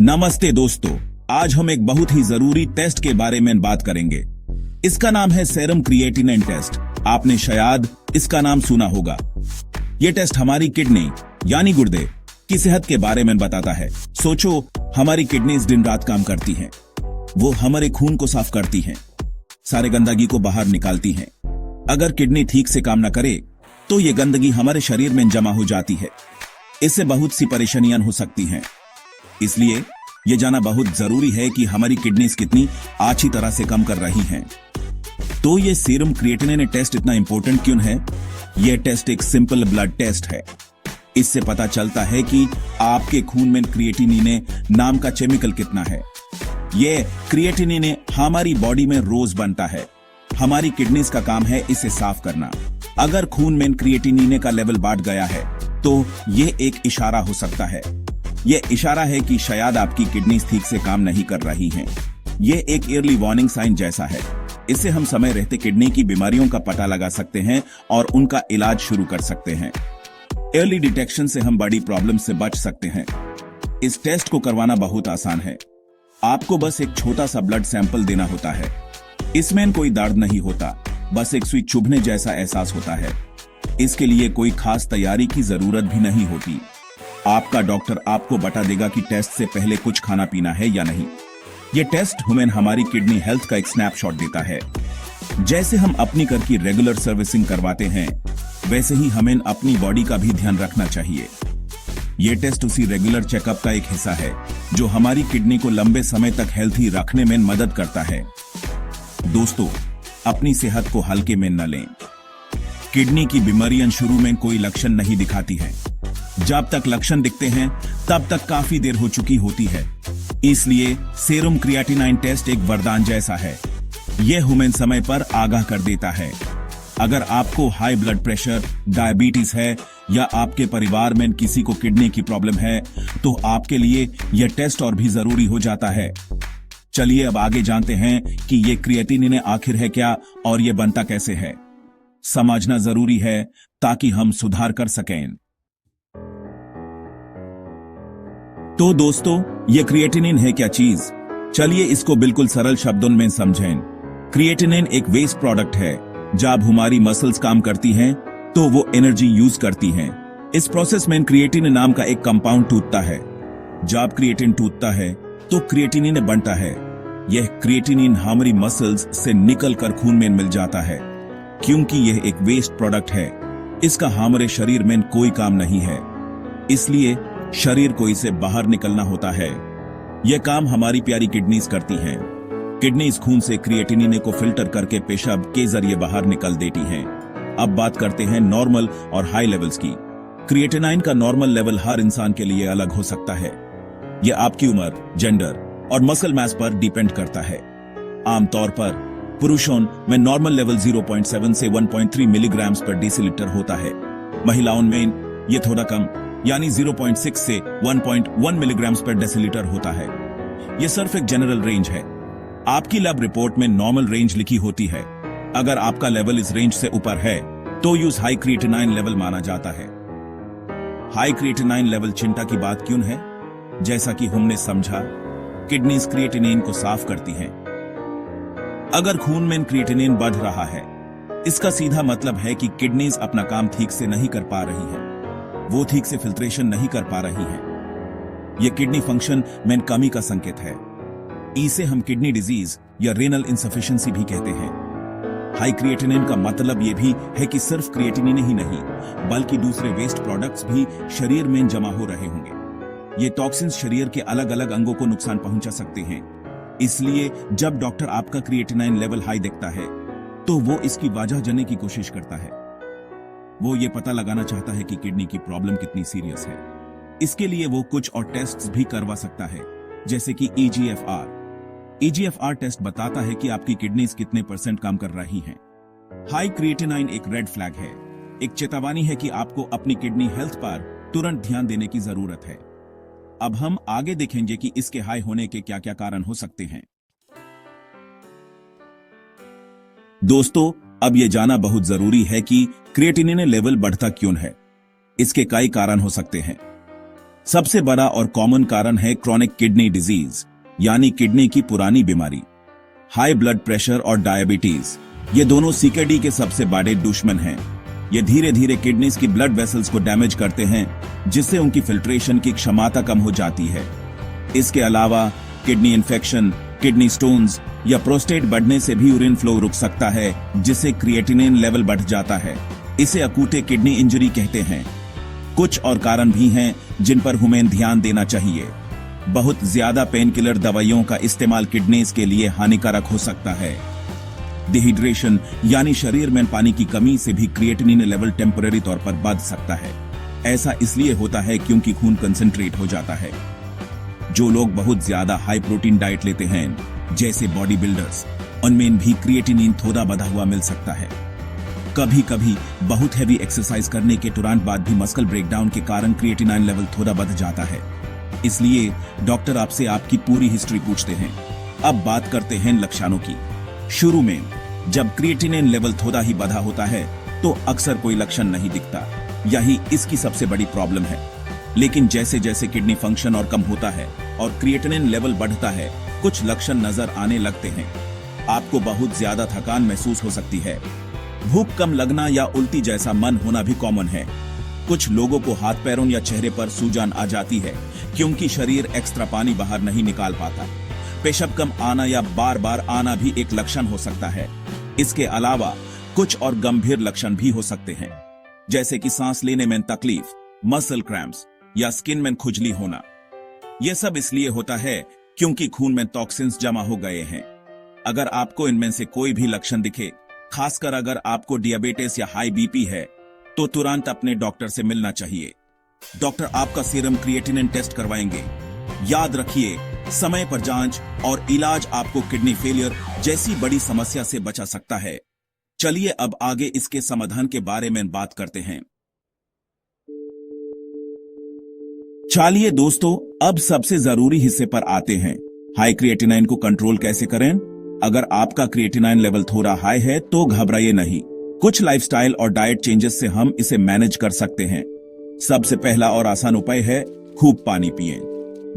नमस्ते दोस्तों, आज हम एक बहुत ही जरूरी टेस्ट के बारे में बात करेंगे। इसका नाम है सेरम क्रिएटिनिन टेस्ट। आपने शायद इसका नाम सुना होगा। यह टेस्ट हमारी किडनी यानी गुर्दे की सेहत के बारे में बताता है। सोचो, हमारी किडनीज दिन रात काम करती हैं। वो हमारे खून को साफ करती हैं, सारे गंदगी को बाहर निकालती हैं। अगर किडनी ठीक से काम न करे तो ये गंदगी हमारे शरीर में जमा हो जाती है। इससे बहुत सी परेशानियां हो सकती हैं। इसलिए यह जानना बहुत जरूरी है कि हमारी किडनीज कितनी अच्छी तरह से काम कर रही हैं। तो ये सीरम क्रिएटिनिन टेस्ट इतना इंपॉर्टेंट क्यों है? यह टेस्ट एक सिंपल ब्लड टेस्ट है। इससे पता चलता है कि आपके खून में क्रिएटिनिन नाम का केमिकल कितना है। यह क्रिएटिनिन हमारी बॉडी में रोज बनता है। हमारी किडनीज का काम है इसे साफ करना। अगर खून में क्रिएटिनिन का लेवल बढ़ गया है तो यह एक इशारा हो सकता है। यह इशारा है कि शायद आपकी किडनीज ठीक से काम नहीं कर रही हैं। यह एक अर्ली वार्निंग साइन जैसा है। इससे हम समय रहते किडनी की बीमारियों का पता लगा सकते हैं और उनका इलाज शुरू कर सकते हैं। अर्ली डिटेक्शन से हम बड़ी प्रॉब्लम से बच सकते हैं। इस टेस्ट को करवाना बहुत आसान है। आपको बस एक छोटा सा ब्लड सैंपल देना होता है। इसमें कोई दर्द नहीं होता, बस एक सुई चुभने जैसा एहसास होता है। इसके लिए कोई खास तैयारी की जरूरत भी नहीं होती। आपका डॉक्टर आपको बता देगा कि टेस्ट से पहले कुछ खाना पीना है या नहीं। यह टेस्ट हमें हमारी किडनी हेल्थ का एक स्नैपशॉट देता है। जैसे हम अपनी कर की रेगुलर सर्विसिंग करवाते हैं, वैसे ही हमें अपनी बॉडी का भी ध्यान रखना चाहिए। यह टेस्ट उसी रेगुलर चेकअप का एक हिस्सा है जो हमारी किडनी को लंबे समय तक हेल्थी रखने में मदद करता है। दोस्तों, अपनी सेहत को हल्के में न लें। किडनी की बीमारियां शुरू में कोई लक्षण नहीं दिखाती हैं। जब तक लक्षण दिखते हैं तब तक काफी देर हो चुकी होती है। इसलिए सेरम क्रिएटिनिन टेस्ट एक वरदान जैसा है। यह हमें समय पर आगाह कर देता है। अगर आपको हाई ब्लड प्रेशर, डायबिटीज है या आपके परिवार में किसी को किडनी की प्रॉब्लम है तो आपके लिए यह टेस्ट और भी जरूरी हो जाता है। चलिए अब आगे जानते हैं कि यह क्रिएटिनिन आखिर है क्या और यह बनता कैसे है। समझना जरूरी है ताकि हम सुधार कर सकें। तो दोस्तों, ये क्रिएटिनिन है क्या चीज? चलिए इसको बिल्कुल सरल शब्दों में समझें। क्रिएटिनिन एक वेस्ट प्रोडक्ट है। जब हमारी मसल्स काम करती हैं तो वो एनर्जी यूज करती हैं। इस प्रोसेस में क्रिएटिनिन नाम का एक कंपाउंड टूटता है। जब क्रिएटिन टूटता है तो क्रिएटिनिन बनता है। यह क्रिएटिनिन हमारी मसल्स से निकल कर खून में मिल जाता है। क्योंकि यह एक वेस्ट प्रोडक्ट है, इसका हमारे शरीर में कोई काम नहीं है, इसलिए शरीर को इसे बाहर निकलना होता है। यह काम हमारी प्यारी किडनीज करती हैं। किडनीज खून से क्रिएटिनिन को फिल्टर करके पेशाब के जरिए बाहर निकल देती हैं। अब बात करते हैं नॉर्मल और हाई लेवल्स की। क्रिएटिनिन का नॉर्मल लेवल हर इंसान के लिए अलग हो सकता है। यह आपकी उम्र, जेंडर और मसल मास पर डिपेंड करता है। आमतौर पर पुरुषों में नॉर्मल लेवल 0.7 से 1.3 मिलीग्राम पर डेसीलीटर होता है। महिलाओं में यह थोड़ा कम यानी 0.6 से 1.1 मिलीग्राम पर डेसीलीटर होता है। यह सिर्फ एक जनरल रेंज है। आपकी लैब रिपोर्ट में नॉर्मल रेंज लिखी होती है। अगर आपका लेवल इस रेंज से ऊपर है तो यूज हाई क्रिएटिनिन लेवल माना जाता है। हाई क्रिएटिनिन लेवल चिंता की बात क्यों है? जैसा कि हमने समझा, किडनीज क्रिएटिनिन को साफ करती हैं। अगर खून में क्रिएटिनिन बढ़ रहा है, इसका सीधा मतलब है कि किडनीज अपना काम ठीक से नहीं कर पा रही है। वो ठीक से फिल्ट्रेशन नहीं कर पा रही है। यह किडनी फंक्शन में कमी का संकेत है। इसे हम किडनी डिजीज या रेनल इंसफिशिएंसी भी कहते हैं। हाई क्रिएटिनिन का मतलब यह भी है कि सिर्फ क्रिएटिनिन ही नहीं बल्कि दूसरे वेस्ट प्रोडक्ट्स भी शरीर में जमा हो रहे होंगे। ये टॉक्सिन्स शरीर के अलग अलग अंगों को नुकसान पहुंचा सकते हैं। इसलिए जब डॉक्टर आपका क्रिएटिनिन लेवल हाई देखता है तो वो इसकी वजह जानने की कोशिश करता है। वो ये पता लगाना चाहता है कि किडनी की प्रॉब्लम कितनी सीरियस है। इसके लिए वो कुछ और टेस्ट्स भी करवा सकता है, जैसे कि EGFR। EGFR टेस्ट बताता है कि आपकी किडनीज कितने % काम कर रही हैं। हाई क्रिएटिनिन एक रेड फ्लैग है, एक चेतावनी है कि आपको अपनी किडनी हेल्थ पर तुरंत ध्यान देने की जरूरत है। अब हम आगे देखेंगे कि इसके हाई होने के क्या क्या कारण हो सकते हैं। दोस्तों, अब यह जाना बहुत जरूरी है कि क्रिएटिनिन लेवल बढ़ता क्यों है। इसके कई कारण हो सकते हैं। सबसे बड़ा और कॉमन कारण है क्रॉनिक किडनी डिजीज, यानी किडनी की पुरानी बीमारी। हाई ब्लड प्रेशर और डायबिटीज, ये दोनों सीकेडी के सबसे बड़े दुश्मन हैं। ये धीरे धीरे किडनीज की ब्लड वेसल्स को डैमेज करते हैं, जिससे उनकी फिल्ट्रेशन की क्षमता कम हो जाती है। इसके अलावा किडनी इन्फेक्शन, किडनी स्टोन्स या प्रोस्टेट बढ़ने से भी यूरिन फ्लो रुक सकता है, जिससे क्रिएटिनिन लेवल बढ़ जाता है। इसे अकूटे किडनी इंजरी कहते हैं। कुछ और कारण भी हैं जिन पर हमें ध्यान देना चाहिए। बहुत ज्यादा पेन किलर दवाइयों का इस्तेमाल किडनीज के लिए हानिकारक हो सकता है। डिहाइड्रेशन यानी शरीर में पानी की कमी से भी क्रिएटिनिन लेवल टेम्पररी तौर पर बढ़ सकता है। ऐसा इसलिए होता है क्योंकि खून कंसंट्रेट हो जाता है। जो लोग बहुत ज्यादा हाई प्रोटीन डाइट लेते हैं, जैसे बॉडी बिल्डर्स, उनमें भी क्रिएटिनिन थोड़ा बढ़ा हुआ मिल सकता है। कभी कभी बहुत हैवी एक्सरसाइज करने के तुरंत बाद भी मस्कुलर ब्रेकडाउन के कारण क्रिएटिनिन लेवल थोड़ा बढ़ जाता है। इसलिए डॉक्टर आपसे आपकी पूरी हिस्ट्री पूछते हैं। अब बात करते हैं लक्षणों की। शुरू में जब क्रिएटिनिन लेवल थोड़ा ही बढ़ा होता है तो अक्सर कोई लक्षण नहीं दिखता। यही इसकी सबसे बड़ी प्रॉब्लम है। लेकिन जैसे जैसे किडनी फंक्शन और कम होता है और क्रिएटिनिन लेवल बढ़ता है, कुछ लक्षण नजर आने लगते हैं। आपको बहुत ज्यादा थकान महसूस हो सकती है। भूख कम लगना या उल्टी जैसा मन होना भी कॉमन है। कुछ लोगों को हाथ पैरों या चेहरे पर सूजन आ जाती है क्योंकि शरीर एक्स्ट्रा पानी बाहर नहीं निकाल पाता। पेशाब कम आना या बार बार आना भी एक लक्षण हो सकता है। इसके अलावा कुछ और गंभीर लक्षण भी हो सकते हैं, जैसे कि सांस लेने में तकलीफ, मसल क्रैम्प्स या स्किन में खुजली होना। यह सब इसलिए होता है क्योंकि खून में टॉक्सिन्स जमा हो गए हैं। अगर आपको इनमें से कोई भी लक्षण दिखे, खासकर अगर आपको डियाबिटीज या हाई बीपी है, तो तुरंत अपने डॉक्टर से मिलना चाहिए। डॉक्टर आपका सीरम क्रिएटिनिन टेस्ट करवाएंगे। याद रखिए, समय पर जांच और इलाज आपको किडनी फेलियर जैसी बड़ी समस्या से बचा सकता है। चलिए अब आगे इसके समाधान के बारे में बात करते हैं। चलिए दोस्तों, अब सबसे जरूरी हिस्से पर आते हैं। हाई क्रिएटिनिन को कंट्रोल कैसे करें? अगर आपका क्रिएटिनिन लेवल थोड़ा हाई है तो घबराइए नहीं। कुछ लाइफस्टाइल और डाइट चेंजेस से हम इसे मैनेज कर सकते हैं। सबसे पहला और आसान उपाय है खूब पानी पिएं।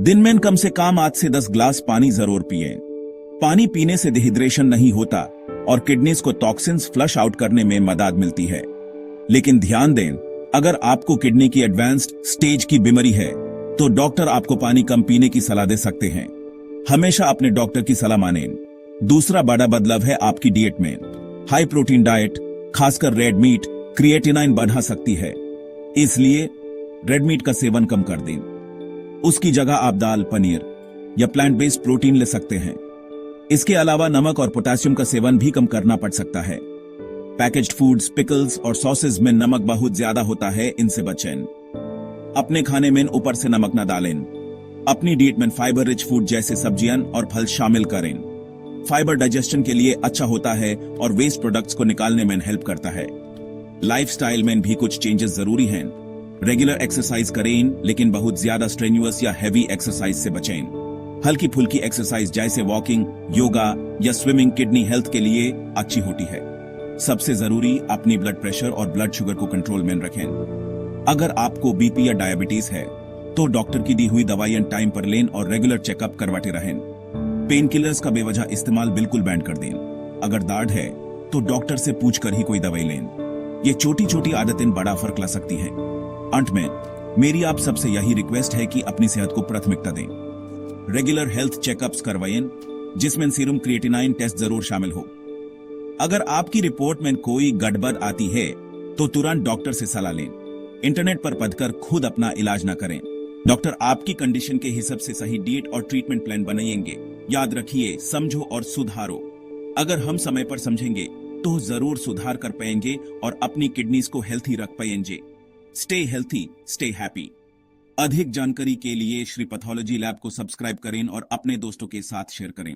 दिन में कम से कम 8 से 10 ग्लास पानी जरूर पिएं। पानी पीने से डिहाइड्रेशन नहीं होता और किडनीज को टॉक्सिन्स फ्लश आउट करने में मदद मिलती है। लेकिन ध्यान दें, अगर आपको किडनी की एडवांस्ड स्टेज की बीमारी है तो डॉक्टर आपको पानी कम पीने की सलाह दे सकते हैं। हमेशा अपने डॉक्टर की सलाह मानें। दूसरा बड़ा बदलाव है आपकी डाइट में। हाई प्रोटीन डाइट, खासकर रेड मीट, क्रिएटिनिन बढ़ा सकती है। इसलिए रेड मीट का सेवन कम कर दें। उसकी जगह आप दाल, पनीर या प्लांट बेस्ड प्रोटीन ले सकते हैं। इसके अलावा नमक और पोटेशियम का सेवन भी कम करना पड़ सकता है। पैकेज्ड फूड्स, पिकल्स और सॉसेज में नमक बहुत ज्यादा होता है, इनसे बचें। अपने खाने में ऊपर से नमक न डालें। अपनी डाइट में फाइबर रिच फूड जैसे सब्जियां और फल शामिल करें। फाइबर डाइजेशन के लिए अच्छा होता है और वेस्ट प्रोडक्ट्स को निकालने में हेल्प करता है। लाइफस्टाइल में भी कुछ चेंजेस जरूरी हैं। रेगुलर एक्सरसाइज करें, लेकिन बहुत ज्यादा स्ट्रेन्युअस या हैवी एक्सरसाइज से बचें। हल्की फुल्की एक्सरसाइज जैसे वॉकिंग, योगा या स्विमिंग किडनी हेल्थ के लिए अच्छी होती है। सबसे जरूरी, अपनी ब्लड प्रेशर और ब्लड शुगर को कंट्रोल में रखें। अगर आपको बीपी या डायबिटीज है तो डॉक्टर की दी हुई दवाइयां टाइम पर लें और रेगुलर चेकअप करवाते रहें। पेन किलर्स का बेवजह इस्तेमाल बिल्कुल बैन कर दें। अगर दर्द है तो डॉक्टर से पूछकर ही कोई दवाई लें। ये छोटी छोटी आदतें बड़ा फर्क ला सकती हैं। अंत में मेरी आप सबसे यही रिक्वेस्ट है कि अपनी सेहत को प्राथमिकता दें। रेगुलर हेल्थ चेकअप्स करवाएं, जिसमें सीरम क्रिएटिनिन टेस्ट जरूर शामिल हो। अगर आपकी रिपोर्ट में कोई गड़बड़ आती है तो तुरंत डॉक्टर से सलाह लें। इंटरनेट पर पढ़कर खुद अपना इलाज न करें। डॉक्टर आपकी कंडीशन के हिसाब से सही डाइट और ट्रीटमेंट प्लान बनाएंगे। याद रखिए, समझो और सुधारो। अगर हम समय पर समझेंगे तो जरूर सुधार कर पाएंगे और अपनी किडनीज को हेल्थी रख पाएंगे। Stay healthy, stay happy. अधिक जानकारी के लिए श्री पैथोलॉजी लैब को सब्सक्राइब करें और अपने दोस्तों के साथ शेयर करें।